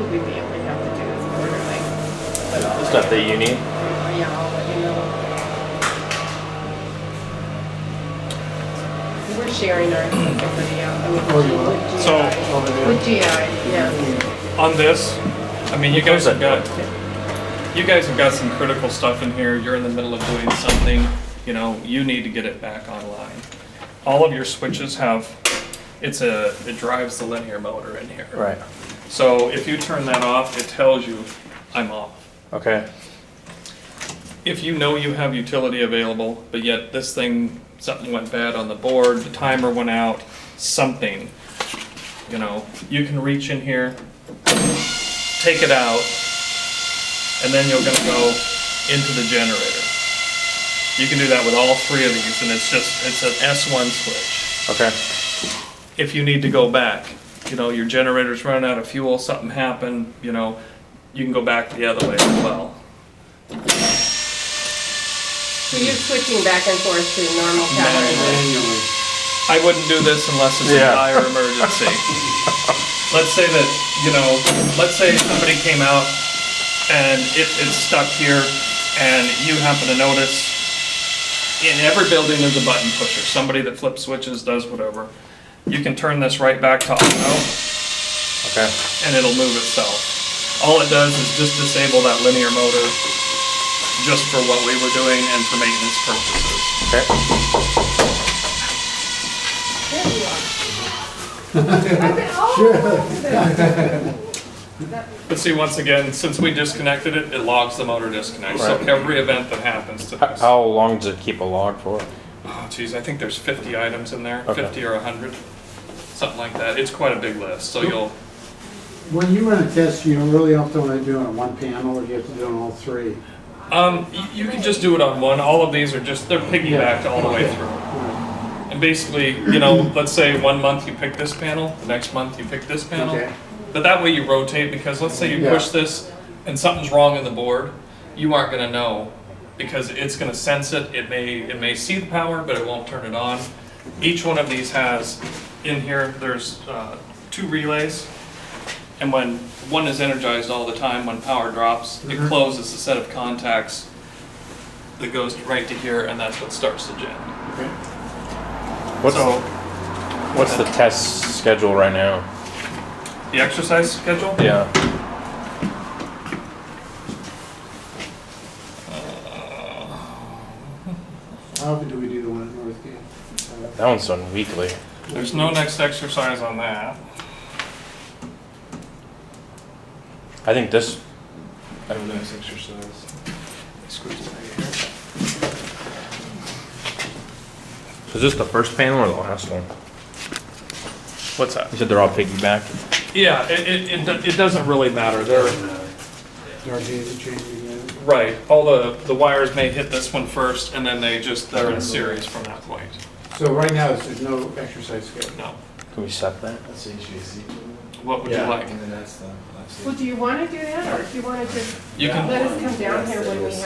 probably we only have to do is quarterly. But I'll Stuff let that you you need? know. Yeah, I'll let you know. We're sharing our property out. I mean, Oh, you are? with GI. So- Over there. With GI, yeah. On this, I mean, you guys Close have that got, you guys have got some critical stuff in here. You're in the middle of doing something, you know, you need to get it back online. All of your switches have, it drives the linear motor in here. Right. So if you turn that off, it tells you, I'm off. Okay. If you know you have utility available, but yet this thing, something went bad on the board, the timer went out, something, you know, you can reach in here, take it out, and then you're gonna go into the generator. You can do that with all three of these, and it's an S1 switch. Okay. If you need to go back, you know, your generator's running out of fuel, something happened, you know, you can go back the other way as well. So you're switching back and forth to normal power. Manually. I wouldn't do this unless it's Yeah. a dire emergency. Let's say that, you know, let's say somebody came out and it's stuck here and you happen to notice in every building there's a button pusher, somebody that flips switches, does whatever. You can turn this right back to auto Okay. and it'll move itself. All it does is just disable that linear motor just for what we were doing and for maintenance purposes. Okay. There you are. I've been all over this. But see, once again, since we disconnected it, it logs the motor disconnect. So Right. every event that happens to this. How long does it keep a log for? Oh, geez, I think there's 50 items in there, Okay. 50 or 100, something like that. It's quite a big list, so you'll, When you run a test, you really often want to do it on one panel, or you have to do it on all three? you can just do it on one. All of these are just, they're piggybacked all the way Okay. through. Right. And basically, you know, let's say 1 month you pick this panel, the next month you pick this panel. Okay. But that way you rotate, because let's say you Yeah. push this and something's wrong in the board, you aren't gonna know, because it's gonna sense it. It may see the power, but it won't turn it on. Each one of these has, in here, there's 2 relays. And when one is energized all the time, when power drops, it closes a set of contacts that goes right to here, and that's what starts the gen. Okay. What's the test schedule right now? The exercise schedule? Yeah. How often do we do the one at Northgate? That one's done weekly. There's no next exercise on that. I think this, Next exercise. Squeeze it right here. is this the first panel or the last one? What's that? You said they're all piggybacked? Yeah, it doesn't really matter. They're, RG's are changing again. right, all the wires may hit this one first, and then they're in series from that point. So right now, there's no exercise schedule. No. Can we set that? That's HVAC. What would you like? And then that's the. Well, do you want to do that, or do you want to just You can, let us come down here when we have